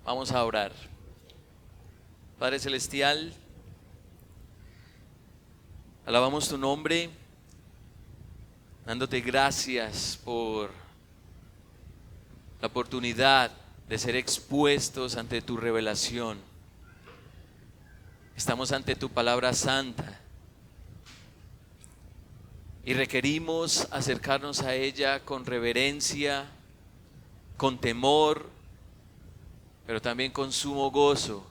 Vamos a orar. Padre Celestial, alabamos tu nombre, dándote gracias por la oportunidad de ser expuestos ante tu revelación. Estamos ante tu palabra santa y requerimos acercarnos a ella con reverencia, con temor, pero también con sumo gozo,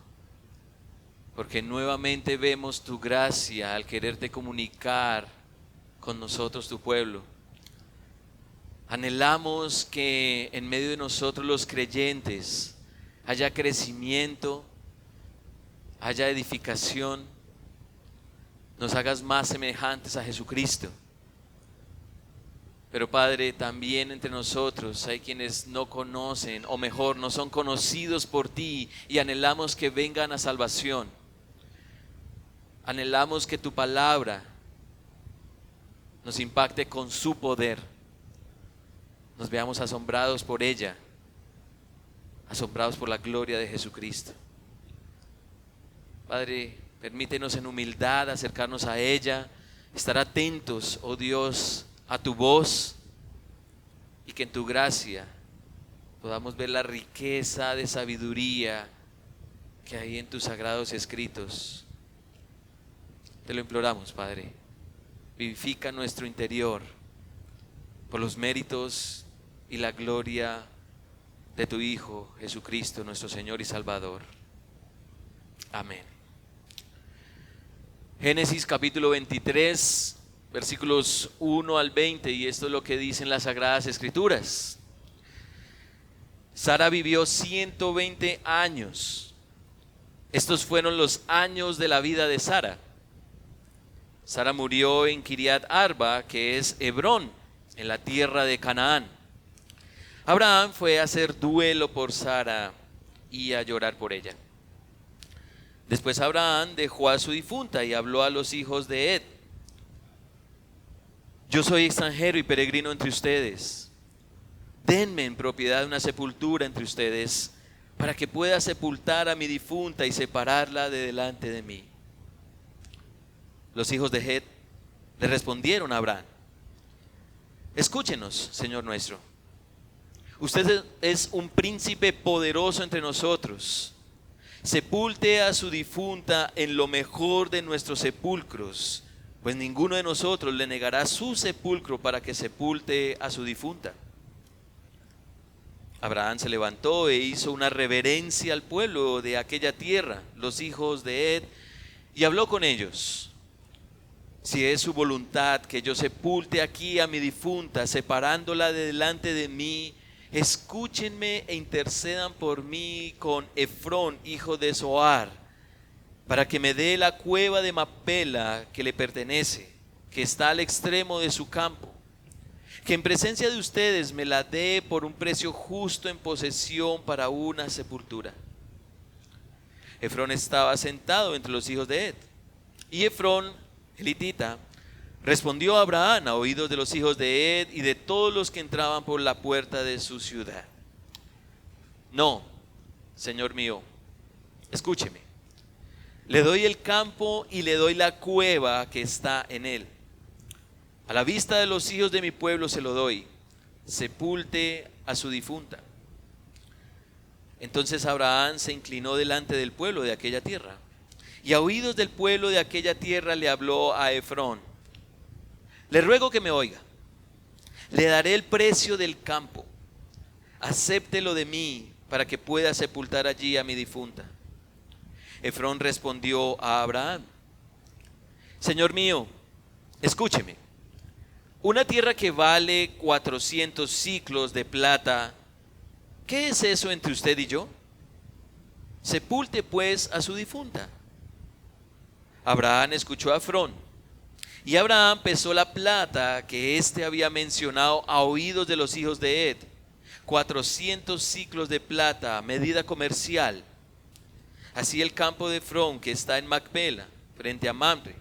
porque nuevamente vemos tu gracia al quererte comunicar con nosotros, tu pueblo. Anhelamos que en medio de nosotros los creyentes haya crecimiento, haya edificación, nos hagas más semejantes a Jesucristo. Pero Padre, también entre nosotros hay quienes no conocen, o mejor, no son conocidos por ti, y anhelamos que vengan a salvación. Anhelamos que tu palabra nos impacte con su poder, nos veamos asombrados por ella, asombrados por la gloria de Jesucristo. Padre, permítenos en humildad acercarnos a ella, estar atentos, oh Dios, a tu voz, y que en tu gracia podamos ver la riqueza de sabiduría que hay en tus sagrados escritos. Te lo imploramos, Padre. Vivifica nuestro interior por los méritos y la gloria de tu Hijo Jesucristo, nuestro Señor y Salvador. Amén. Génesis capítulo 23, versículos 1 al 20, y esto es lo que dicen las Sagradas Escrituras. Sara vivió 120 años. Estos fueron los años de la vida de Sara. Sara murió en Kiriat Arba, que es Hebrón, en la tierra de Canaán. Abraham fue a hacer duelo por Sara y a llorar por ella. Después Abraham dejó a su difunta y habló a los hijos de Het: yo soy extranjero y peregrino entre ustedes. Denme en propiedad una sepultura entre ustedes, para que pueda sepultar a mi difunta y separarla de delante de mí. Los hijos de Het le respondieron a Abraham: escúchenos, Señor nuestro. Usted es un príncipe poderoso entre nosotros. Sepulte a su difunta en lo mejor de nuestros sepulcros, pues ninguno de nosotros le negará su sepulcro para que sepulte a su difunta. Abraham se levantó e hizo una reverencia al pueblo de aquella tierra, los hijos de Het, y habló con ellos: si es su voluntad que yo sepulte aquí a mi difunta, separándola de delante de mí, escúchenme e intercedan por mí con Efrón, hijo de Zohar, para que me dé la cueva de Macpela que le pertenece, que está al extremo de su campo, que en presencia de ustedes me la dé por un precio justo en posesión para una sepultura. Efrón estaba sentado entre los hijos de Het, y Efrón, el hitita, respondió a Abraham a oídos de los hijos de Het y de todos los que entraban por la puerta de su ciudad: no, señor mío, escúcheme. Le doy el campo y le doy la cueva que está en él. A la vista de los hijos de mi pueblo se lo doy. Sepulte a su difunta. Entonces Abraham se inclinó delante del pueblo de aquella tierra, y a oídos del pueblo de aquella tierra le habló a Efrón: le ruego que me oiga. Le daré el precio del campo. Acéptelo de mí para que pueda sepultar allí a mi difunta. Efrón respondió a Abraham: Señor mío, escúcheme. Una tierra que vale 400 siclos de plata, ¿qué es eso entre usted y yo? Sepulte pues a su difunta. Abraham escuchó a Efrón, y Abraham pesó la plata que éste había mencionado a oídos de los hijos de Het, 400 siclos de plata, medida comercial. Así el campo de Efrón, que está en Macpela, frente a Mamre,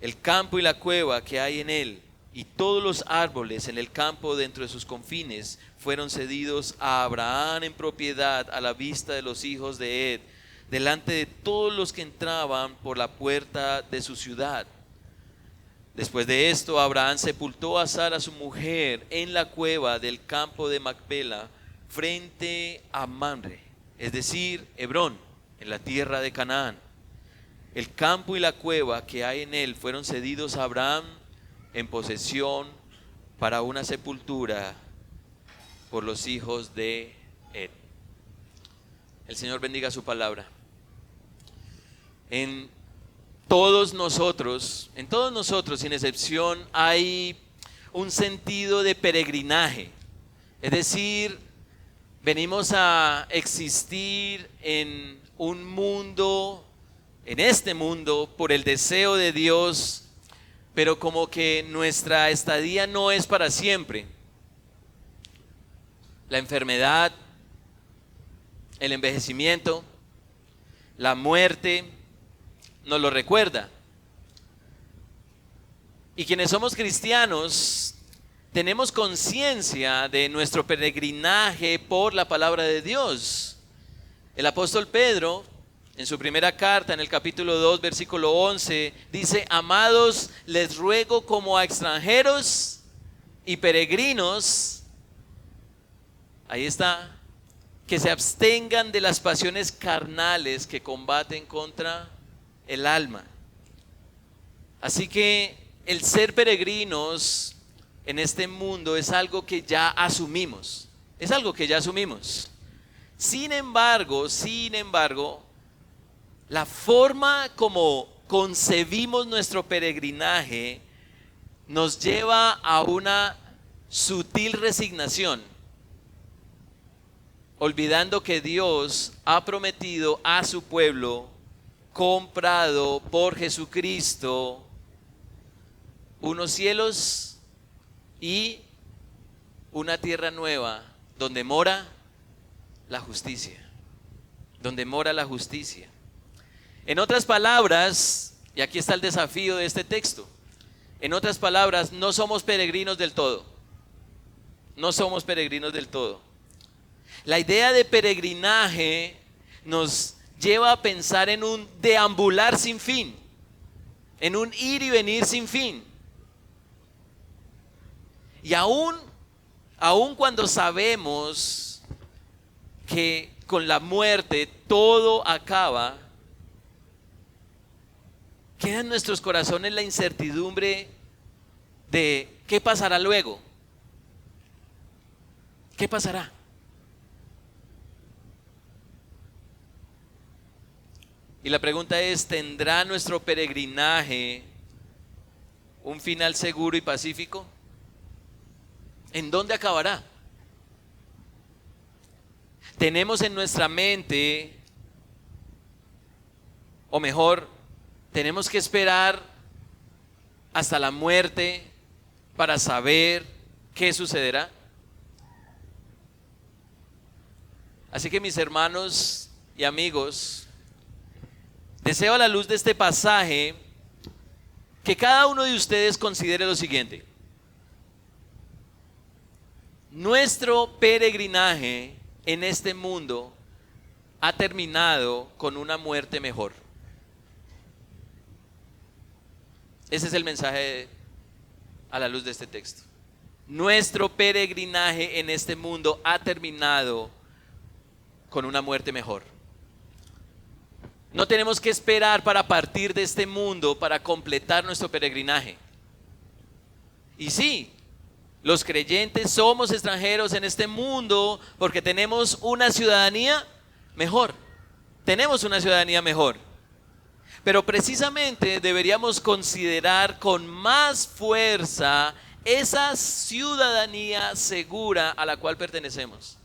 el campo y la cueva que hay en él, y todos los árboles en el campo dentro de sus confines fueron cedidos a Abraham en propiedad a la vista de los hijos de Ed, delante de todos los que entraban por la puerta de su ciudad. Después de esto, Abraham sepultó a Sara su mujer en la cueva del campo de Macpela, frente a Mamre, es decir, Hebrón, en la tierra de Canaán. El campo y la cueva que hay en él fueron cedidos a Abraham en posesión para una sepultura por los hijos de Ed. El Señor bendiga su palabra. En todos nosotros, sin excepción, hay un sentido de peregrinaje. Es decir, venimos a existir en un mundo, en este mundo, por el deseo de Dios, pero como que nuestra estadía no es para siempre. La enfermedad, el envejecimiento, la muerte nos lo recuerda. Y quienes somos cristianos tenemos conciencia de nuestro peregrinaje por la palabra de Dios. El apóstol Pedro, en su primera carta, en el capítulo 2, versículo 11, dice: amados, les ruego como a extranjeros y peregrinos, ahí está, que se abstengan de las pasiones carnales que combaten contra el alma. Así que el ser peregrinos en este mundo es algo que ya asumimos. Sin embargo, la forma como concebimos nuestro peregrinaje nos lleva a una sutil resignación, olvidando que Dios ha prometido a su pueblo, comprado por Jesucristo, unos cielos y una tierra nueva donde mora la justicia. En otras palabras, y aquí está el desafío de este texto, en otras palabras, no somos peregrinos del todo. La idea de peregrinaje nos lleva a pensar en un deambular sin fin, en un ir y venir sin fin. Y aún cuando sabemos que con la muerte todo acaba, queda en nuestros corazones la incertidumbre de qué pasará luego. ¿Qué pasará? Y la pregunta es: ¿tendrá nuestro peregrinaje un final seguro y pacífico? ¿En dónde acabará? Tenemos en nuestra mente, o mejor, tenemos que esperar hasta la muerte para saber qué sucederá. Así que, mis hermanos y amigos, deseo a la luz de este pasaje que cada uno de ustedes considere lo siguiente: nuestro peregrinaje en este mundo ha terminado con una muerte mejor. Ese es el mensaje a la luz de este texto. Nuestro peregrinaje en este mundo ha terminado con una muerte mejor. No tenemos que esperar para partir de este mundo para completar nuestro peregrinaje. Y sí, los creyentes somos extranjeros en este mundo porque tenemos una ciudadanía mejor. Pero precisamente deberíamos considerar con más fuerza esa ciudadanía segura a la cual pertenecemos.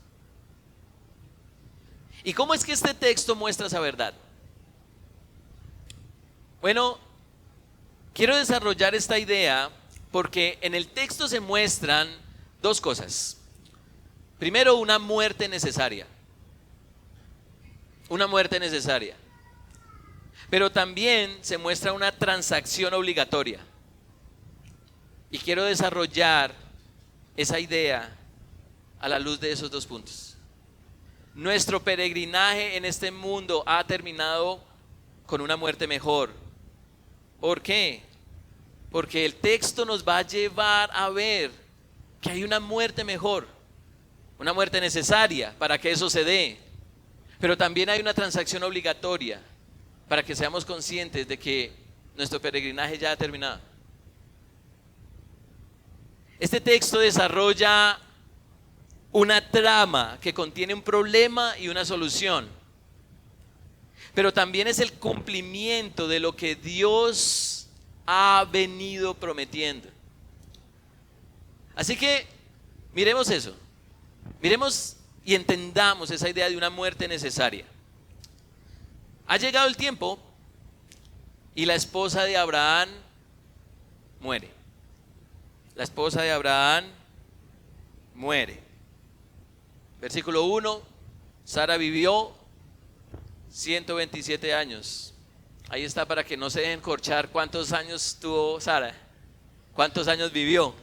¿Y cómo es que este texto muestra esa verdad? Bueno, quiero desarrollar esta idea porque en el texto se muestran dos cosas. Primero, una muerte necesaria. Pero también se muestra una transacción obligatoria. Y quiero desarrollar esa idea a la luz de esos dos puntos. Nuestro peregrinaje en este mundo ha terminado con una muerte mejor. ¿Por qué? Porque el texto nos va a llevar a ver que hay una muerte mejor, una muerte necesaria para que eso se dé. Pero también hay una transacción obligatoria para que seamos conscientes de que nuestro peregrinaje ya ha terminado. Este texto desarrolla una trama que contiene un problema y una solución, pero también es el cumplimiento de lo que Dios ha venido prometiendo. Así que miremos eso, miremos y entendamos esa idea de una muerte necesaria. Ha llegado el tiempo y la esposa de Abraham muere. La esposa de Abraham muere. Versículo 1, Sara vivió 127 años. Ahí está para que no se dejen corchar cuántos años tuvo Sara. ¿Cuántos años vivió?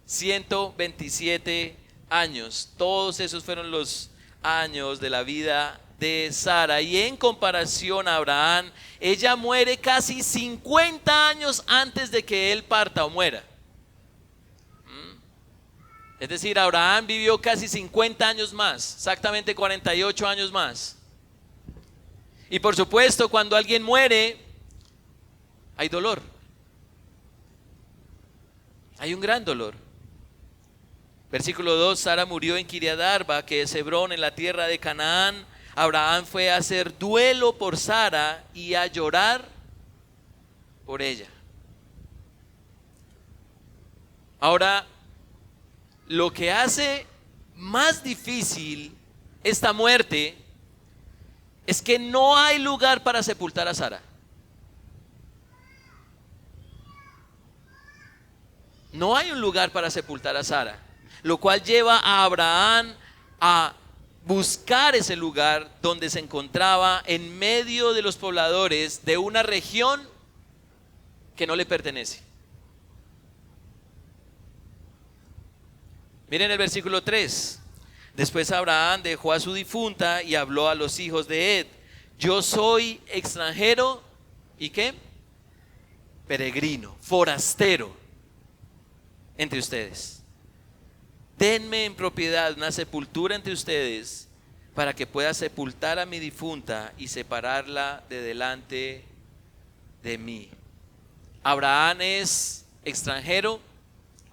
127 años. Todos esos fueron los años de la vida de Sara. Y en comparación a Abraham, ella muere casi 50 años antes de que él parta o muera. Es decir, Abraham vivió casi 50 años más, exactamente 48 años más. Y por supuesto, cuando alguien muere, hay dolor. Hay un gran dolor. Versículo 2, Sara murió en Kiriat Arba, que es Hebrón, en la tierra de Canaán. Abraham fue a hacer duelo por Sara y a llorar por ella. Ahora, lo que hace más difícil esta muerte es que no hay lugar para sepultar a Sara. No hay un lugar para sepultar a Sara, lo cual lleva a Abraham a buscar ese lugar donde se encontraba en medio de los pobladores de una región que no le pertenece. Miren el versículo 3. Después Abraham dejó a su difunta y habló a los hijos de Ed: yo soy extranjero y ¿qué? Peregrino, forastero entre ustedes. Denme en propiedad una sepultura entre ustedes para que pueda sepultar a mi difunta y separarla de delante de mí. Abraham es extranjero,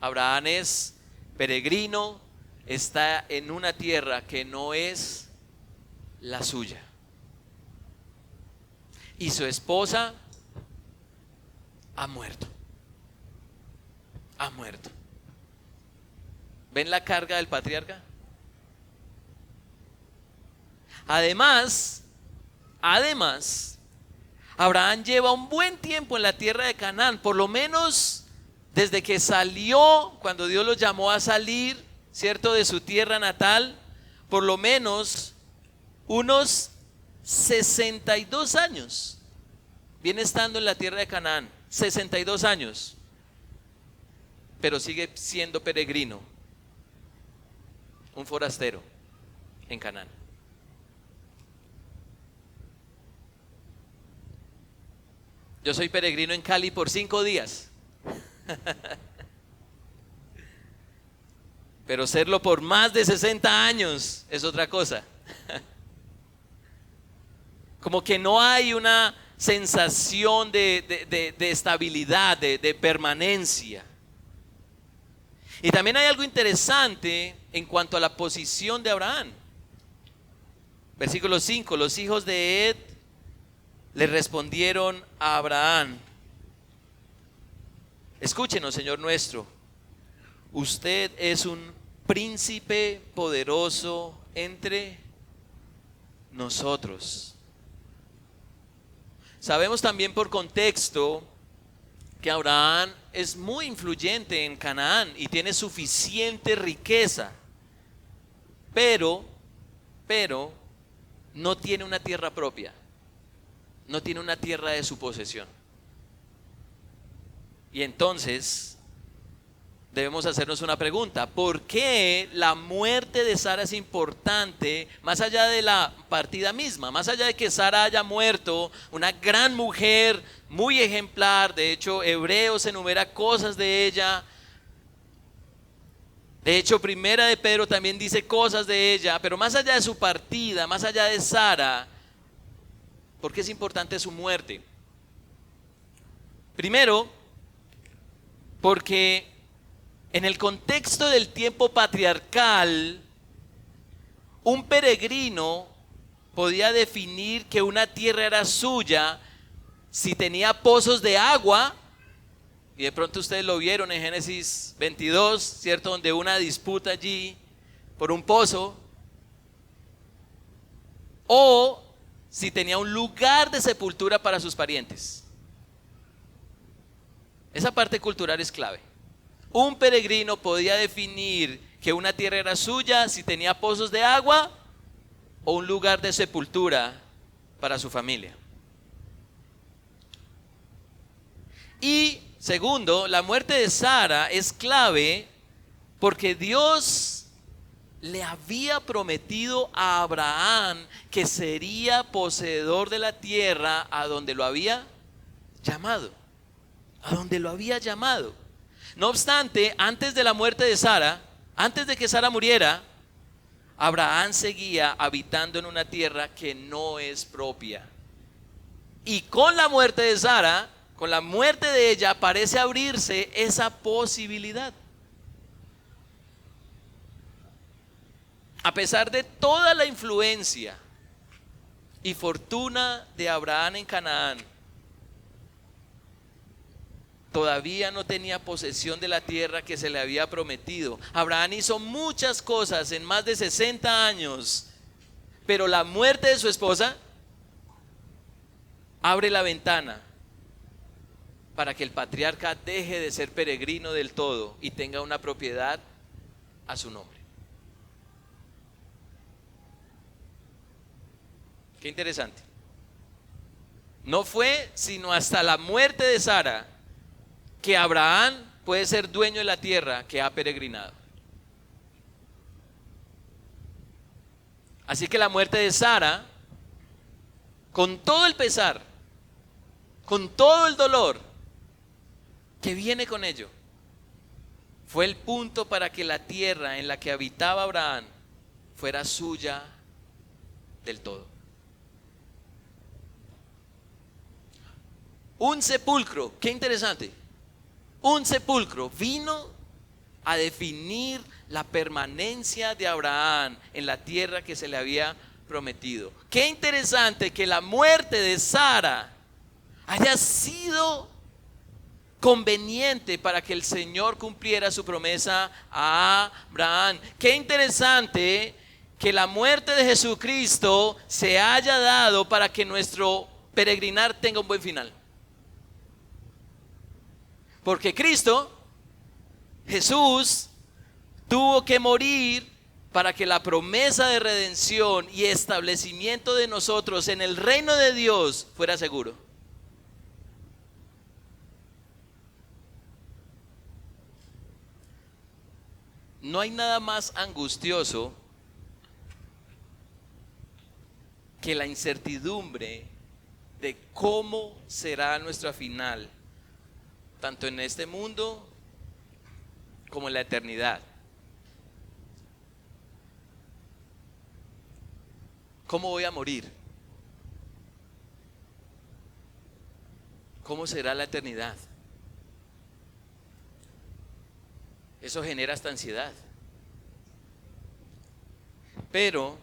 Abraham es peregrino, está en una tierra que no es la suya. Y su esposa ha muerto. Ha muerto. ¿Ven la carga del patriarca? Además, Abraham lleva un buen tiempo en la tierra de Canaán, por lo menos desde que salió, cuando Dios lo llamó a salir, ¿cierto?, de su tierra natal, por lo menos unos 62 años viene estando en la tierra de Canaán. 62 años, pero sigue siendo peregrino, un forastero en Canaán. Yo soy peregrino en Cali por 5 días. Pero serlo por más de 60 años es otra cosa. Como que no hay una sensación de estabilidad, de permanencia. Y también hay algo interesante en cuanto a la posición de Abraham. Versículo 5, los hijos de Ed le respondieron a Abraham: escúchenos, Señor nuestro, usted es un príncipe poderoso entre nosotros. Sabemos también por contexto que Abraham es muy influyente en Canaán y tiene suficiente riqueza, pero no tiene una tierra propia, no tiene una tierra de su posesión. Y entonces debemos hacernos una pregunta. ¿Por qué la muerte de Sara es importante más allá de la partida misma? Más allá de que Sara haya muerto, una gran mujer, muy ejemplar. De hecho, Hebreos enumera cosas de ella. De hecho, Primera de Pedro también dice cosas de ella. Pero más allá de su partida, más allá de Sara, ¿por qué es importante su muerte? Primero, porque en el contexto del tiempo patriarcal, un peregrino podía definir que una tierra era suya si tenía pozos de agua, y de pronto ustedes lo vieron en Génesis 22, ¿cierto? Donde una disputa allí por un pozo, o si tenía un lugar de sepultura para sus parientes. Esa parte cultural es clave. Un peregrino podía definir que una tierra era suya si tenía pozos de agua o un lugar de sepultura para su familia. Y segundo, la muerte de Sara es clave porque Dios le había prometido a Abraham que sería poseedor de la tierra a donde lo había llamado. A donde lo había llamado. No obstante, antes de la muerte de Sara, antes de que Sara muriera, Abraham seguía habitando en una tierra que no es propia. Y con la muerte de Sara, con la muerte de ella, parece abrirse esa posibilidad. A pesar de toda la influencia y fortuna de Abraham en Canaán, todavía no tenía posesión de la tierra que se le había prometido. Abraham hizo muchas cosas en más de 60 años, pero la muerte de su esposa abre la ventana para que el patriarca deje de ser peregrino del todo y tenga una propiedad a su nombre. Qué interesante. No fue sino hasta la muerte de Sara que Abraham puede ser dueño de la tierra que ha peregrinado. Así que la muerte de Sara, con todo el pesar, con todo el dolor que viene con ello, fue el punto para que la tierra en la que habitaba Abraham fuera suya del todo. Un sepulcro, qué interesante. Un sepulcro vino a definir la permanencia de Abraham en la tierra que se le había prometido. Qué interesante que la muerte de Sara haya sido conveniente para que el Señor cumpliera su promesa a Abraham. Qué interesante que la muerte de Jesucristo se haya dado para que nuestro peregrinar tenga un buen final. Porque Cristo, Jesús, tuvo que morir para que la promesa de redención y establecimiento de nosotros en el reino de Dios fuera seguro. No hay nada más angustioso que la incertidumbre de cómo será nuestra final, tanto en este mundo como en la eternidad. ¿Cómo voy a morir? ¿Cómo será la eternidad? Eso genera esta ansiedad. Pero,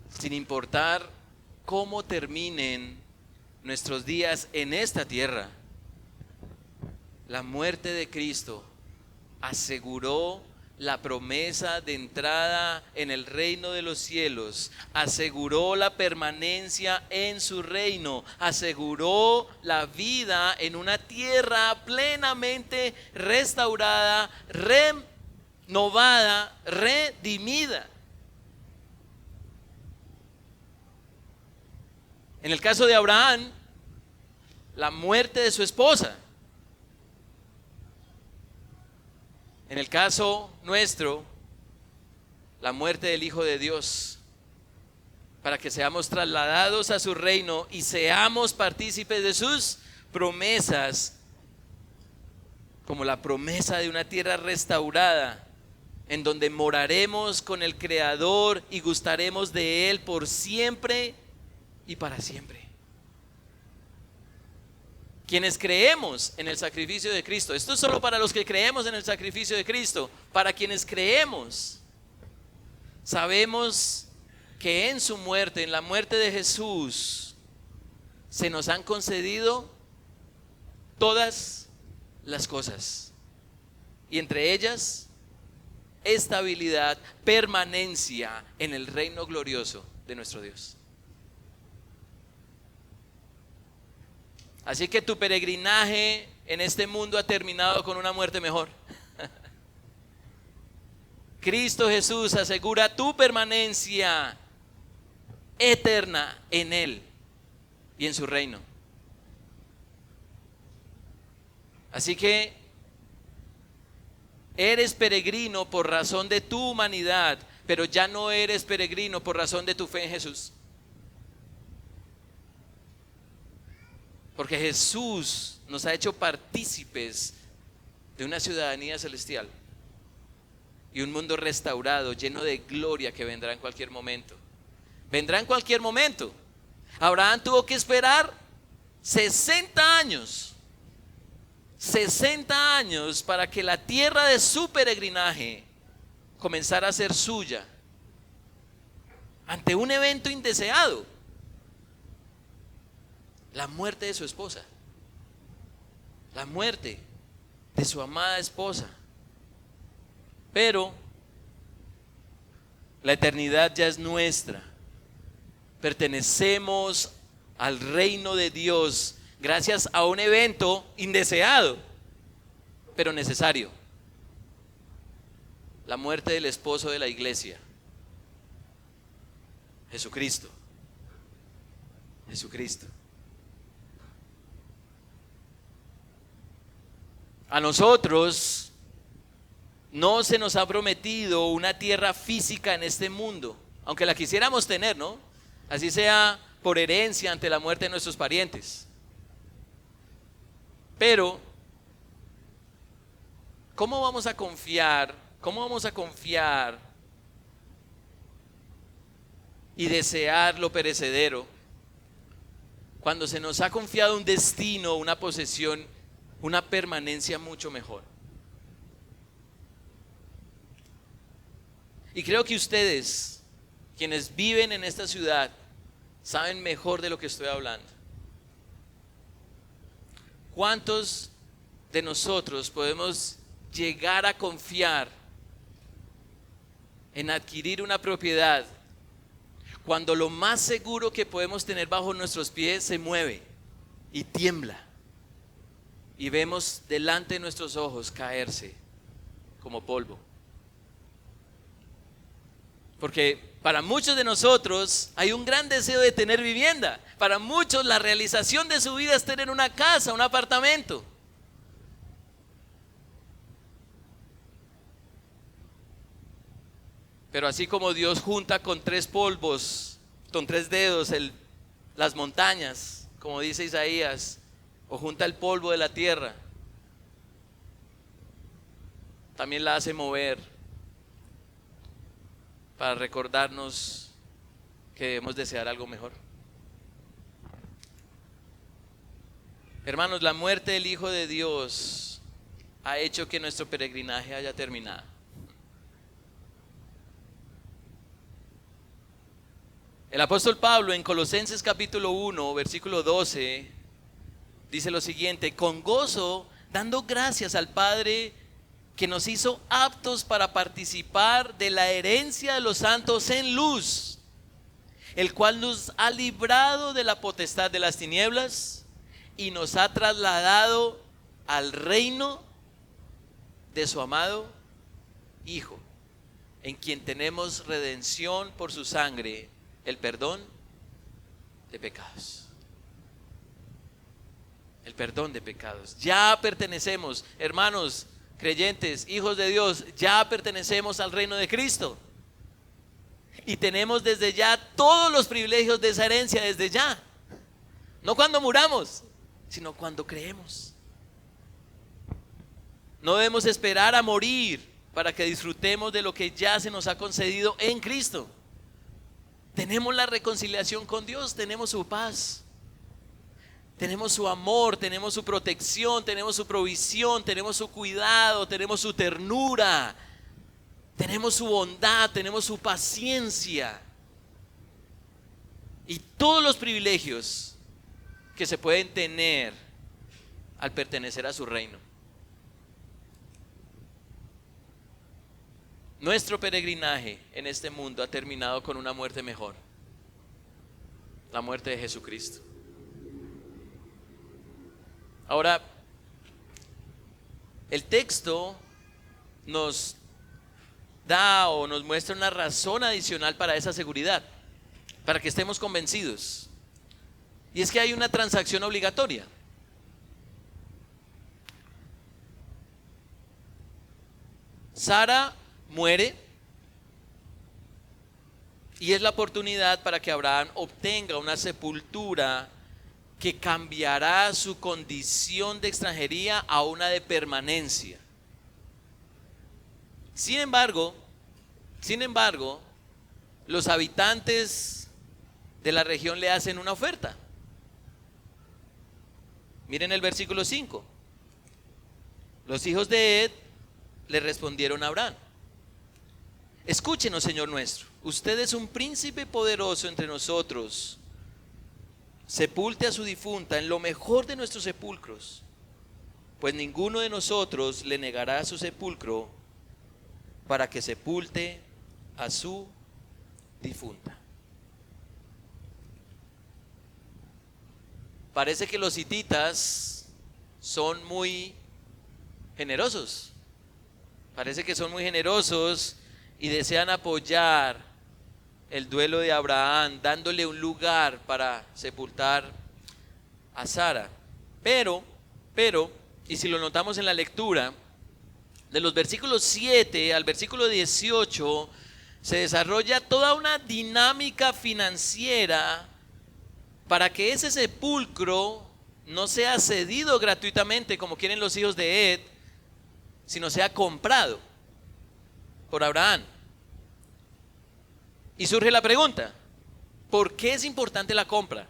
sin importar cómo terminen nuestros días en esta tierra, la muerte de Cristo aseguró la promesa de entrada en el reino de los cielos, aseguró la permanencia en su reino, aseguró la vida en una tierra plenamente restaurada, renovada, redimida. En el caso de Abraham, la muerte de su esposa En el caso nuestro, la muerte del Hijo de Dios, para que seamos trasladados a su reino y seamos partícipes de sus promesas, como la promesa de una tierra restaurada, en donde moraremos con el Creador y gustaremos de Él por siempre y para siempre. Quienes creemos en el sacrificio de Cristo, esto es solo para los que creemos en el sacrificio de Cristo, para quienes creemos, sabemos que en su muerte, en la muerte de Jesús, se nos han concedido todas las cosas, y entre ellas estabilidad, permanencia en el reino glorioso de nuestro Dios. Así que tu peregrinaje en este mundo ha terminado con una muerte mejor. Cristo Jesús asegura tu permanencia eterna en Él y en su reino. Así que eres peregrino por razón de tu humanidad, pero ya no eres peregrino por razón de tu fe en Jesús. Porque Jesús nos ha hecho partícipes de una ciudadanía celestial y un mundo restaurado, lleno de gloria, que vendrá en cualquier momento. Vendrá en cualquier momento. Abraham tuvo que esperar 60 años. 60 años para que la tierra de su peregrinaje comenzara a ser suya, ante un evento indeseado: la muerte de su esposa, la muerte de su amada esposa. Pero la eternidad ya es nuestra. Pertenecemos al reino de Dios gracias a un evento indeseado, pero necesario: la muerte del esposo de la iglesia, Jesucristo. Jesucristo. A nosotros no se nos ha prometido una tierra física en este mundo, aunque la quisiéramos tener, ¿no? Así sea por herencia ante la muerte de nuestros parientes. Pero, ¿cómo vamos a confiar? ¿Cómo vamos a confiar y desear lo perecedero cuando se nos ha confiado un destino, una posesión, una permanencia mucho mejor? Y creo que ustedes, quienes viven en esta ciudad, saben mejor de lo que estoy hablando. ¿Cuántos de nosotros podemos llegar a confiar en adquirir una propiedad cuando lo más seguro que podemos tener bajo nuestros pies se mueve y tiembla, y vemos delante de nuestros ojos caerse como polvo? Porque para muchos de nosotros hay un gran deseo de tener vivienda. Para muchos la realización de su vida es tener una casa, un apartamento. Pero así como Dios junta con 3 polvos, con 3 dedos las montañas, como dice Isaías, o junta el polvo de la tierra, también la hace mover para recordarnos que debemos desear algo mejor. Hermanos, la muerte del Hijo de Dios ha hecho que nuestro peregrinaje haya terminado. El apóstol Pablo en Colosenses capítulo 1, versículo 12, dice lo siguiente: con gozo, dando gracias al Padre que nos hizo aptos para participar de la herencia de los santos en luz, el cual nos ha librado de la potestad de las tinieblas y nos ha trasladado al reino de su amado Hijo, en quien tenemos redención por su sangre, el perdón de pecados. El perdón de pecados. Ya pertenecemos, hermanos. creyentes, hijos de Dios, ya pertenecemos al reino de Cristo. Y tenemos desde ya todos los privilegios de esa herencia desde ya. No cuando muramos, sino cuando creemos. No debemos esperar a morir para que disfrutemos de lo que ya se nos ha concedido en Cristo. Tenemos la reconciliación con Dios, tenemos su paz, tenemos su amor, tenemos su protección, tenemos su provisión, tenemos su cuidado, tenemos su ternura, tenemos su bondad, tenemos su paciencia y todos los privilegios que se pueden tener al pertenecer a su reino. Nuestro peregrinaje en este mundo ha terminado con una muerte mejor, la muerte de Jesucristo. Ahora, el texto nos da o nos muestra una razón adicional para esa seguridad, para que estemos convencidos. Y es que hay una transacción obligatoria. Sara muere y es la oportunidad para que Abraham obtenga una sepultura que cambiará su condición de extranjería a una de permanencia. Sin embargo, los habitantes de la región le hacen una oferta. Miren el versículo 5. Los hijos de Ed le respondieron a Abraham: escúchenos, Señor nuestro, usted es un príncipe poderoso entre nosotros. Sepulte a su difunta en lo mejor de nuestros sepulcros, pues ninguno de nosotros le negará su sepulcro para que sepulte a su difunta. Parece que los hititas son muy generosos. Parece que son muy generosos y desean apoyar el duelo de Abraham, dándole un lugar para sepultar a Sara. Pero, y si lo notamos en la lectura, de los versículos 7 al versículo 18, se desarrolla toda una dinámica financiera para que ese sepulcro no sea cedido gratuitamente como quieren los hijos de Ed, sino sea comprado por Abraham. Y surge la pregunta: ¿por qué es importante la compra?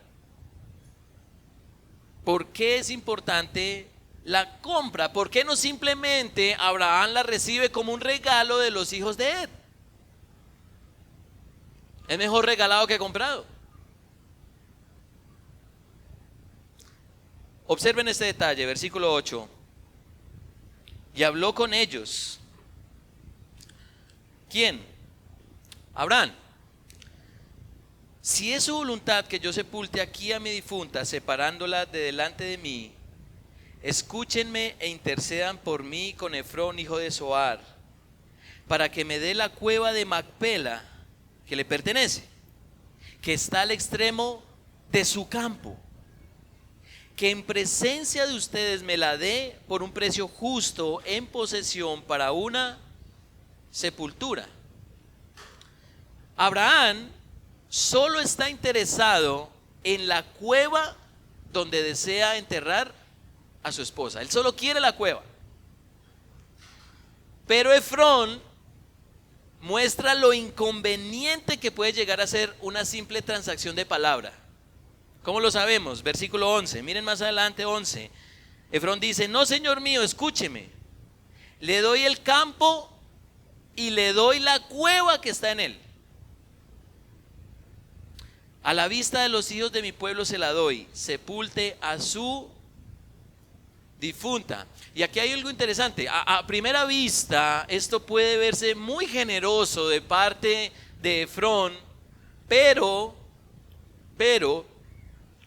¿Por qué es importante la compra? ¿Por qué no simplemente Abraham la recibe como un regalo de los hijos de Ed? Es mejor regalado que comprado. Observen este detalle, versículo 8. Y habló con ellos. ¿Quién? Abraham. Si es su voluntad que yo sepulte aquí a mi difunta, separándola de delante de mí, escúchenme e intercedan por mí con Efrón, hijo de Zohar, para que me dé la cueva de Macpela que le pertenece, que está al extremo de su campo, que en presencia de ustedes me la dé por un precio justo en posesión para una sepultura. Abraham solo está interesado en la cueva donde desea enterrar a su esposa. Él solo quiere la cueva. Pero Efrón muestra lo inconveniente que puede llegar a ser una simple transacción de palabra. ¿Cómo lo sabemos? Versículo 11. Miren más adelante, 11. Efrón dice: no, señor mío, escúcheme. Le doy el campo y le doy la cueva que está en él. A la vista de los hijos de mi pueblo se la doy. Sepulte a su difunta. Y aquí hay algo interesante. A primera vista esto puede verse muy generoso de parte de Efrón, pero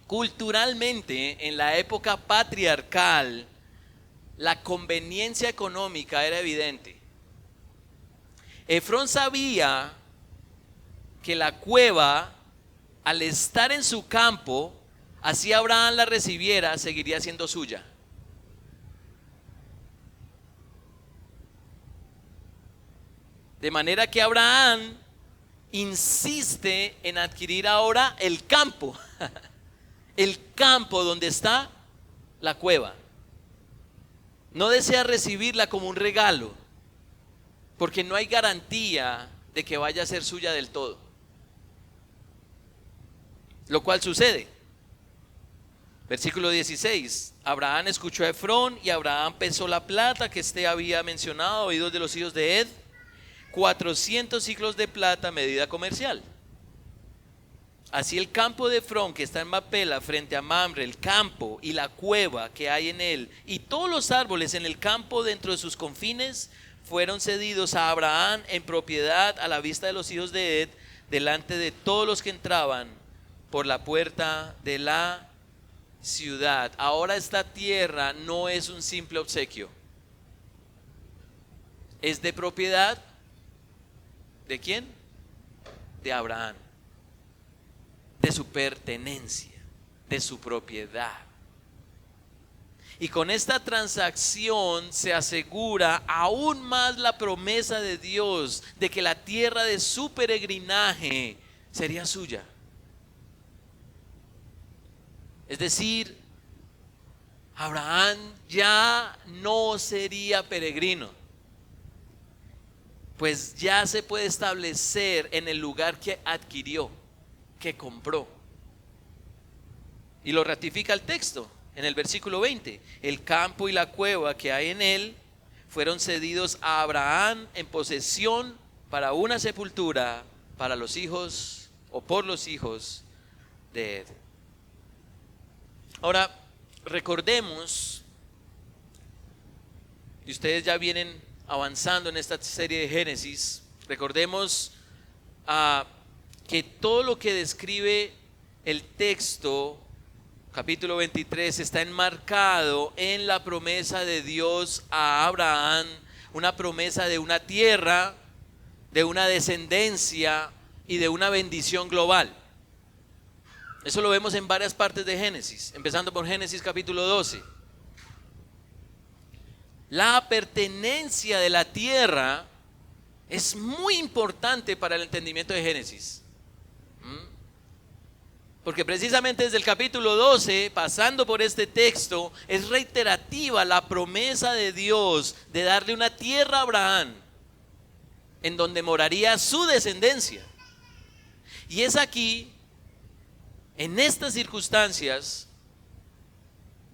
culturalmente en la época patriarcal la conveniencia económica era evidente. Efrón sabía que la cueva, al estar en su campo, así Abraham la recibiera, seguiría siendo suya. De manera que Abraham insiste en adquirir ahora el campo, el campo donde está la cueva. No desea recibirla como un regalo, porque no hay garantía de que vaya a ser suya del todo. Lo cual sucede. Versículo 16. Abraham escuchó a Efrón y Abraham pesó la plata que éste había mencionado, oídos de los hijos de Ed, 400 ciclos de plata, medida comercial. Así el campo de Efrón, que está en Mapela, frente a Mamre, el campo y la cueva que hay en él, y todos los árboles en el campo dentro de sus confines, fueron cedidos a Abraham en propiedad a la vista de los hijos de Ed, delante de todos los que entraban por la puerta de la ciudad. Ahora esta tierra no es un simple obsequio, es de propiedad. ¿De quién? De Abraham, de su pertenencia, de su propiedad. Y con esta transacción se asegura aún más la promesa de Dios de que la tierra de su peregrinaje sería suya. Es decir, Abraham ya no sería peregrino, pues ya se puede establecer en el lugar que adquirió, que compró. Y lo ratifica el texto en el versículo 20. El campo y la cueva que hay en él fueron cedidos a Abraham en posesión para una sepultura para los hijos o por los hijos de Ed. Ahora, recordemos, y ustedes ya vienen avanzando en esta serie de Génesis, recordemos que todo lo que describe el texto, capítulo 23, está enmarcado en la promesa de Dios a Abraham, una promesa de una tierra, de una descendencia y de una bendición global. Eso lo vemos en varias partes de Génesis, empezando por Génesis capítulo 12. La pertenencia de la tierra es muy importante para el entendimiento de Génesis. Porque precisamente desde el capítulo 12, pasando por este texto, es reiterativa la promesa de Dios de darle una tierra a Abraham, en donde moraría su descendencia. Y es aquí, en estas circunstancias,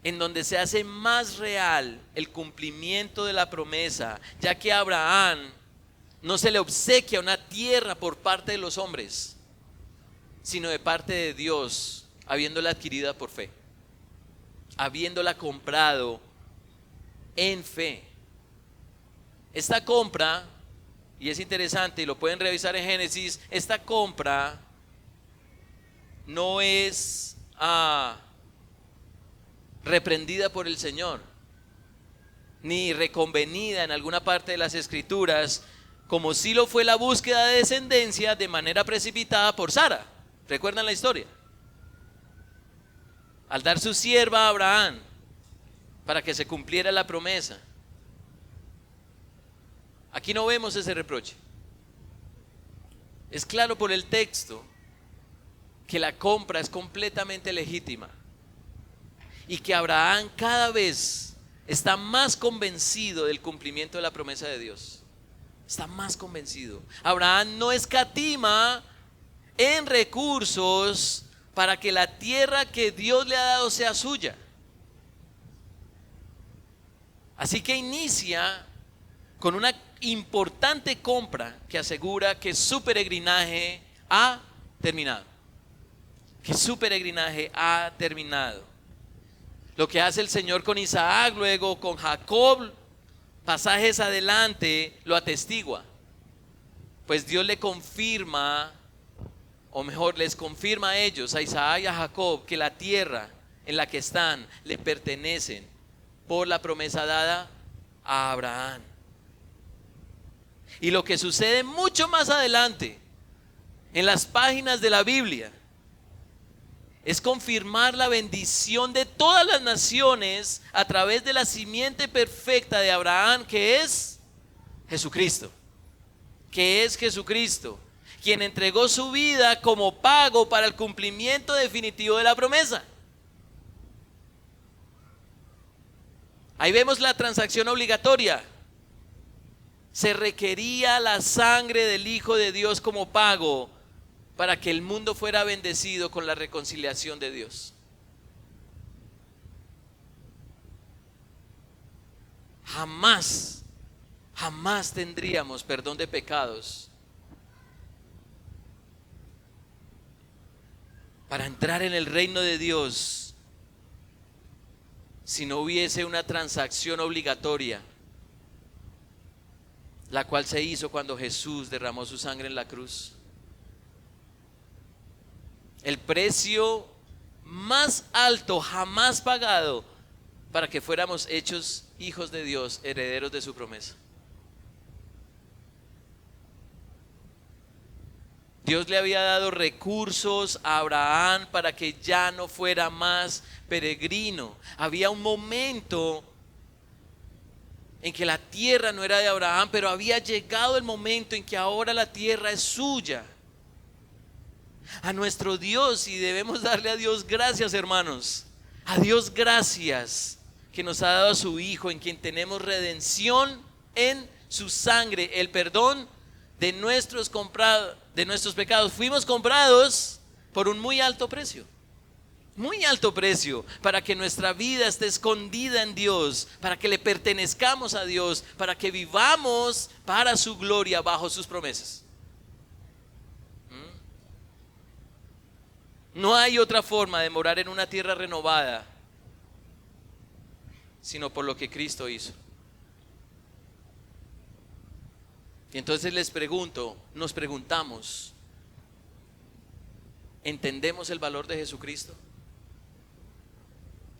en donde se hace más real el cumplimiento de la promesa, ya que a Abraham no se le obsequia una tierra por parte de los hombres, sino de parte de Dios, habiéndola adquirida por fe, habiéndola comprado en fe. Esta compra, y es interesante y lo pueden revisar en Génesis, esta compra no es reprendida por el Señor, ni reconvenida en alguna parte de las Escrituras, como si lo fue la búsqueda de descendencia de manera precipitada por Sara. ¿Recuerdan la historia? Al dar su sierva a Abraham para que se cumpliera la promesa. Aquí no vemos ese reproche. Es claro por el texto que la compra es completamente legítima y que Abraham cada vez está más convencido del cumplimiento de la promesa de Dios. Está más convencido. Abraham no escatima en recursos para que la tierra que Dios le ha dado sea suya. Así que inicia con una importante compra que asegura que su peregrinaje ha terminado. Que su peregrinaje ha terminado. Lo que hace el Señor con Isaac, luego con Jacob, pasajes adelante, lo atestigua. Pues Dios le confirma, o mejor, les confirma a ellos, a Isaac y a Jacob, que la tierra en la que están le pertenecen por la promesa dada a Abraham. Y lo que sucede mucho más adelante, en las páginas de la Biblia, es confirmar la bendición de todas las naciones a través de la simiente perfecta de Abraham, que es Jesucristo. que es Jesucristo, quien entregó su vida como pago para el cumplimiento definitivo de la promesa. Ahí vemos la transacción obligatoria. Se requería la sangre del Hijo de Dios como pago para que el mundo fuera bendecido con la reconciliación de Dios. Jamás tendríamos perdón de pecados para entrar en el reino de Dios si no hubiese una transacción obligatoria, la cual se hizo cuando Jesús derramó su sangre en la cruz. El precio más alto jamás pagado para que fuéramos hechos hijos de Dios, herederos de su promesa. Dios le había dado recursos a Abraham para que ya no fuera más peregrino. Había un momento en que la tierra no era de Abraham, pero había llegado el momento en que ahora la tierra es suya. A nuestro Dios, y debemos darle a Dios gracias, hermanos. A Dios gracias que nos ha dado a su Hijo, en quien tenemos redención en su sangre, el perdón de nuestros pecados. Fuimos comprados por un muy alto precio. Muy alto precio, para que nuestra vida esté escondida en Dios, para que le pertenezcamos a Dios, para que vivamos para su gloria bajo sus promesas. No hay otra forma de morar en una tierra renovada sino por lo que Cristo hizo. Y entonces nos preguntamos, ¿entendemos el valor de Jesucristo?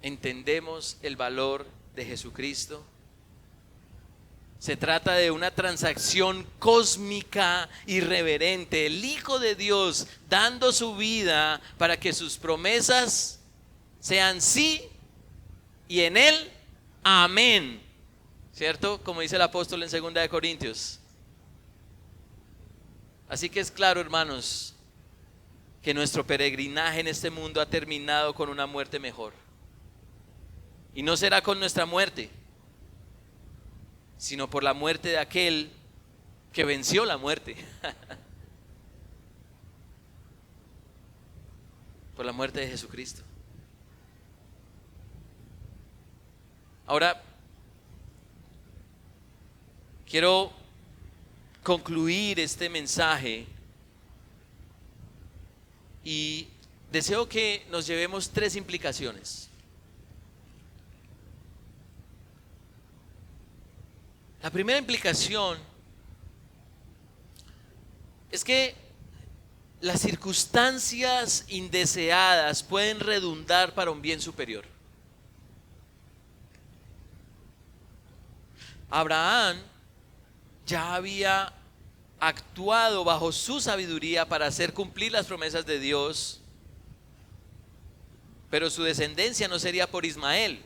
¿Entendemos el valor de Jesucristo? Se trata de una transacción cósmica irreverente. El Hijo de Dios dando su vida para que sus promesas sean sí y en Él amén. ¿Cierto? Como dice el apóstol en 2 de Corintios. Así que es claro, hermanos, que nuestro peregrinaje en este mundo ha terminado con una muerte mejor. Y no será con nuestra muerte, sino por la muerte de aquel que venció la muerte. Por la muerte de Jesucristo. Ahora, quiero concluir este mensaje y deseo que nos llevemos 3 implicaciones. La primera implicación es que las circunstancias indeseadas pueden redundar para un bien superior. Abraham ya había actuado bajo su sabiduría para hacer cumplir las promesas de Dios, pero su descendencia no sería por Ismael,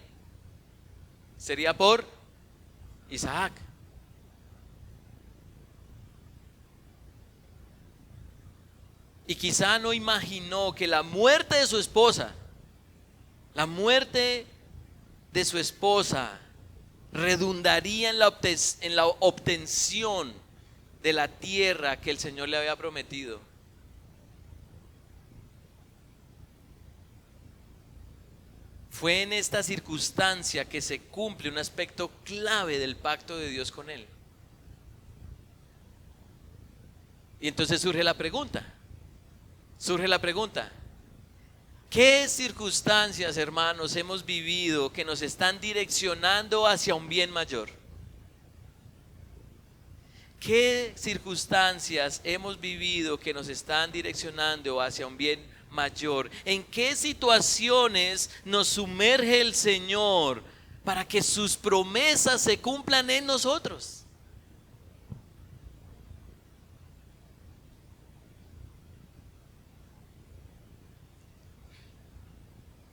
sería por Isaac. Y quizá no imaginó que la muerte de su esposa redundaría en la obtención de la tierra que el Señor le había prometido. Fue en esta circunstancia que se cumple un aspecto clave del pacto de Dios con él. Y entonces surge la pregunta, ¿qué circunstancias, hermanos, hemos vivido que nos están direccionando hacia un bien mayor? ¿Qué circunstancias hemos vivido que nos están direccionando hacia un bien mayor? ¿En qué situaciones nos sumerge el Señor para que sus promesas se cumplan en nosotros?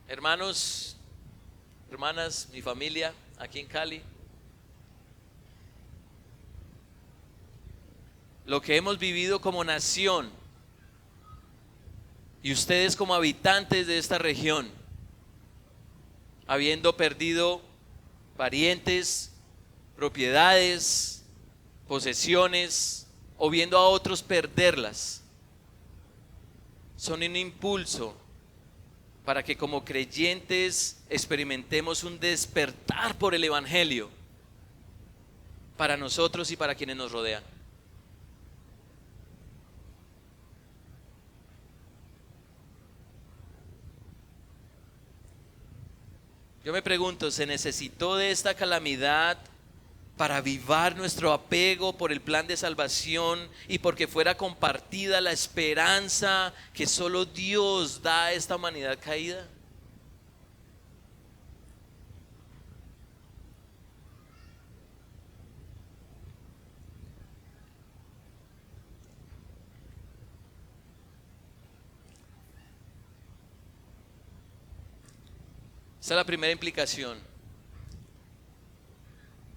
Hermanos, hermanas, mi familia aquí en Cali, lo que hemos vivido como nación y ustedes como habitantes de esta región, habiendo perdido parientes, propiedades, posesiones, o viendo a otros perderlas, son un impulso para que como creyentes experimentemos un despertar por el Evangelio para nosotros y para quienes nos rodean. Yo me pregunto, ¿se necesitó de esta calamidad para avivar nuestro apego por el plan de salvación y porque fuera compartida la esperanza que solo Dios da a esta humanidad caída? Esta es la primera implicación,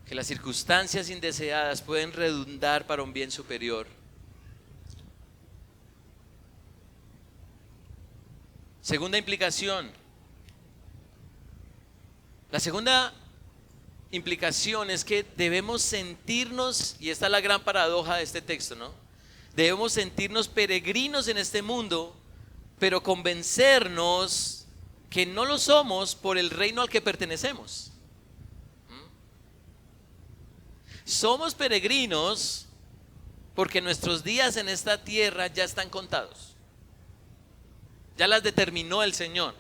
que las circunstancias indeseadas pueden redundar para un bien superior. Segunda implicación. La segunda implicación es que debemos sentirnos, y esta es la gran paradoja de este texto, ¿no? Debemos sentirnos peregrinos en este mundo, pero convencernos que no lo somos por el reino al que pertenecemos. Somos peregrinos porque nuestros días en esta tierra ya están contados. Ya las determinó el Señor.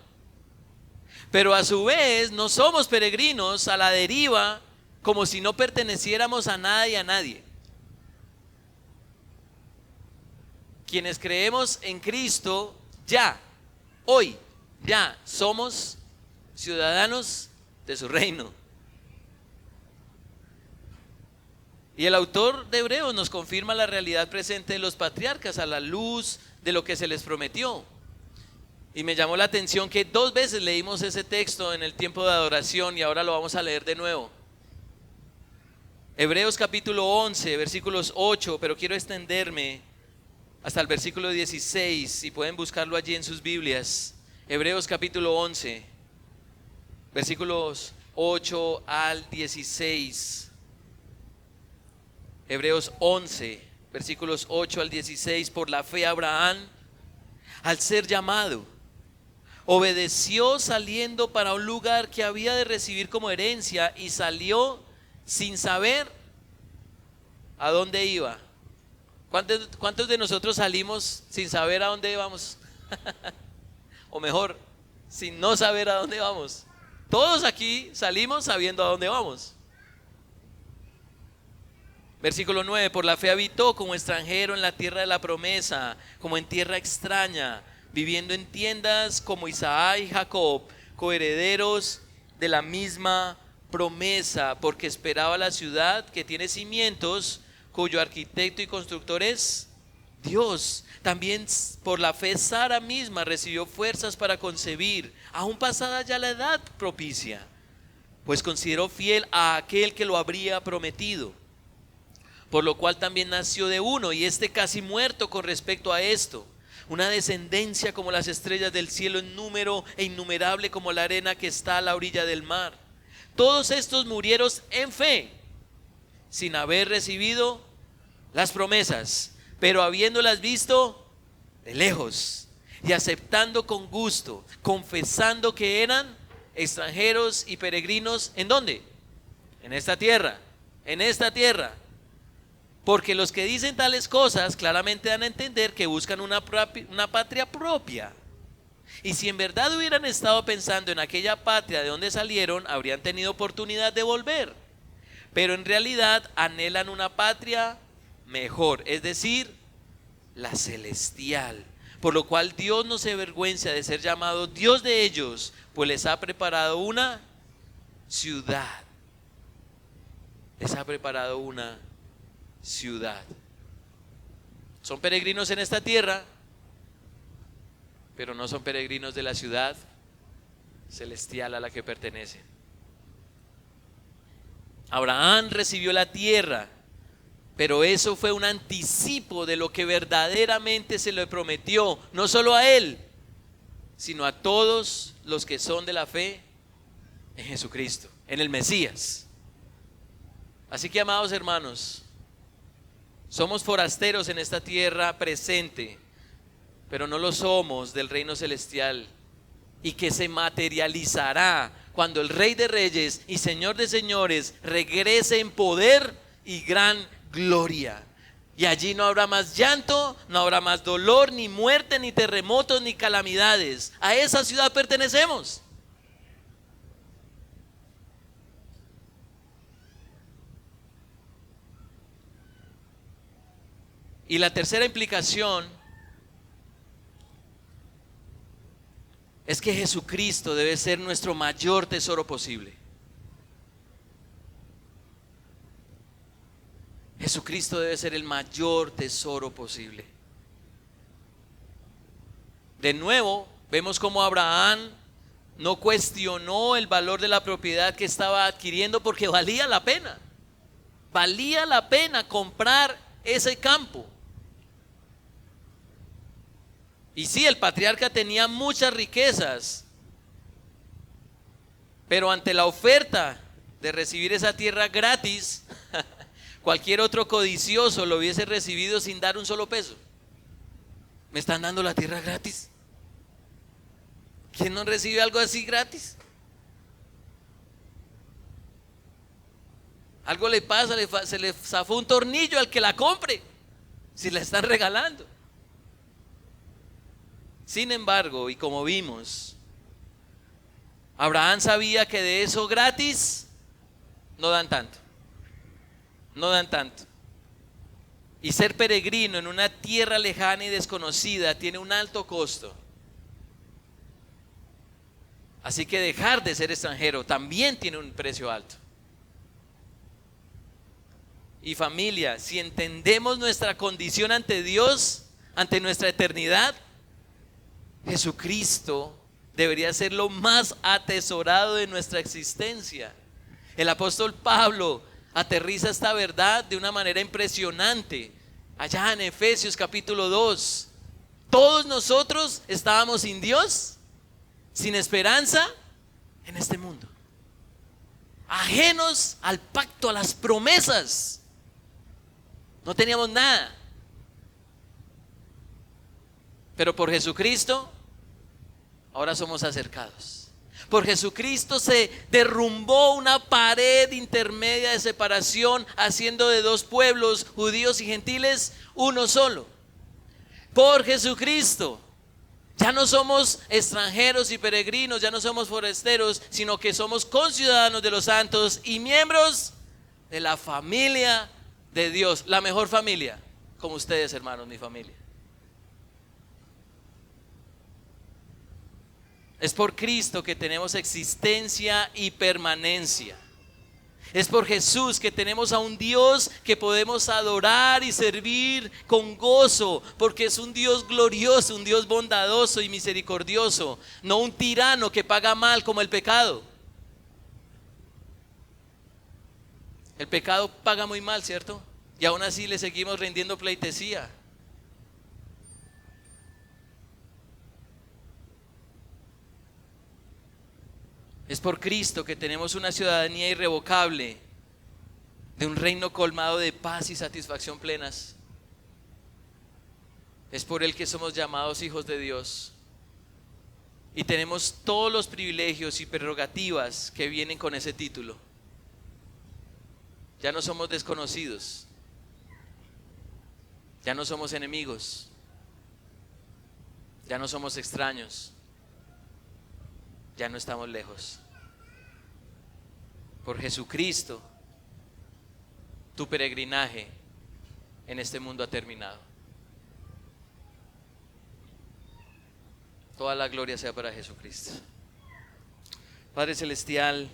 Pero a su vez no somos peregrinos a la deriva como si no perteneciéramos a nada y a nadie. Quienes creemos en Cristo ya, hoy, ya somos ciudadanos de su reino. Y el autor de Hebreos nos confirma la realidad presente de los patriarcas a la luz de lo que se les prometió. Y me llamó la atención que 2 veces leímos ese texto en el tiempo de adoración y ahora lo vamos a leer de nuevo. Hebreos capítulo 11, versículos 8, pero quiero extenderme hasta el versículo 16, si pueden buscarlo allí en sus Biblias. Hebreos capítulo 11, versículos 8 al 16. Hebreos 11, versículos 8 al 16. Por la fe Abraham, al ser llamado, obedeció saliendo para un lugar que había de recibir como herencia y salió sin saber a dónde iba. ¿Cuántos de nosotros salimos sin saber a dónde íbamos? O mejor, sin no saber a dónde vamos. Todos aquí salimos sabiendo a dónde vamos. Versículo 9, por la fe habitó como extranjero en la tierra de la promesa, como en tierra extraña, viviendo en tiendas como Isaac y Jacob, coherederos de la misma promesa, porque esperaba la ciudad que tiene cimientos, cuyo arquitecto y constructor es Dios. También por la fe Sara misma recibió fuerzas para concebir, aún pasada ya la edad propicia, pues consideró fiel a aquel que lo habría prometido. Por lo cual también nació de uno, y este casi muerto con respecto a esto, una descendencia como las estrellas del cielo en número e innumerable como la arena que está a la orilla del mar. Todos estos murieron en fe, sin haber recibido las promesas, pero habiéndolas visto de lejos y aceptando con gusto, confesando que eran extranjeros y peregrinos. ¿En dónde? En esta tierra, en esta tierra. Porque los que dicen tales cosas claramente dan a entender que buscan una patria propia. Y si en verdad hubieran estado pensando en aquella patria de donde salieron, habrían tenido oportunidad de volver. Pero en realidad anhelan una patria mejor, es decir, la celestial. Por lo cual Dios no se avergüenza de ser llamado Dios de ellos, pues les ha preparado una ciudad. Les ha preparado una ciudad. Son peregrinos en esta tierra, pero no son peregrinos de la ciudad celestial a la que pertenecen. Abraham recibió la tierra Pero eso fue un anticipo de lo que verdaderamente se le prometió, no solo a él, sino a todos los que son de la fe en Jesucristo, en el Mesías. Así que, amados hermanos, somos forasteros en esta tierra presente, pero no lo somos del reino celestial, y que se materializará cuando el Rey de Reyes y Señor de Señores regrese en poder y gran gloria. Y allí no habrá más llanto, no habrá más dolor, ni muerte, ni terremotos, ni calamidades. A esa ciudad pertenecemos. Y la tercera implicación es que Jesucristo debe ser nuestro mayor tesoro posible. Jesucristo debe ser el mayor tesoro posible. De nuevo, vemos cómo Abraham no cuestionó el valor de la propiedad que estaba adquiriendo porque valía la pena. Valía la pena comprar ese campo. Y sí, el patriarca tenía muchas riquezas, pero ante la oferta de recibir esa tierra gratis, cualquier otro codicioso lo hubiese recibido sin dar un solo peso. ¿Me están dando la tierra gratis? ¿Quién no recibe algo así gratis? Algo le pasa, se le zafó un tornillo al que la compre, si la están regalando. Sin embargo, y como vimos, Abraham sabía que de eso gratis no dan tanto. No dan tanto. Y ser peregrino en una tierra lejana y desconocida tiene un alto costo. Así que dejar de ser extranjero también tiene un precio alto. Y familia, si entendemos nuestra condición ante Dios, ante nuestra eternidad, Jesucristo debería ser lo más atesorado de nuestra existencia. El apóstol Pablo aterriza esta verdad de una manera impresionante allá en Efesios capítulo 2. Todos nosotros estábamos sin Dios, sin esperanza en este mundo, ajenos al pacto, a las promesas. No teníamos nada. Pero por Jesucristo ahora somos acercados. Por Jesucristo se derrumbó una pared intermedia de separación, haciendo de dos pueblos, judíos y gentiles, uno solo. Por Jesucristo ya no somos extranjeros y peregrinos, ya no somos forasteros, sino que somos conciudadanos de los santos y miembros de la familia de Dios. La mejor familia, como ustedes, hermanos, mi familia. Es por Cristo que tenemos existencia y permanencia. Es por Jesús que tenemos a un Dios que podemos adorar y servir con gozo, porque es un Dios glorioso, un Dios bondadoso y misericordioso, no un tirano que paga mal como el pecado. El pecado paga muy mal, ¿cierto? Y aún así le seguimos rindiendo pleitesía. Es por Cristo que tenemos una ciudadanía irrevocable de un reino colmado de paz y satisfacción plenas. Es por Él que somos llamados hijos de Dios y tenemos todos los privilegios y prerrogativas que vienen con ese título. Ya no somos desconocidos, ya no somos enemigos, ya no somos extraños. Ya no estamos lejos. Por Jesucristo, tu peregrinaje en este mundo ha terminado. Toda la gloria sea para Jesucristo. Padre Celestial,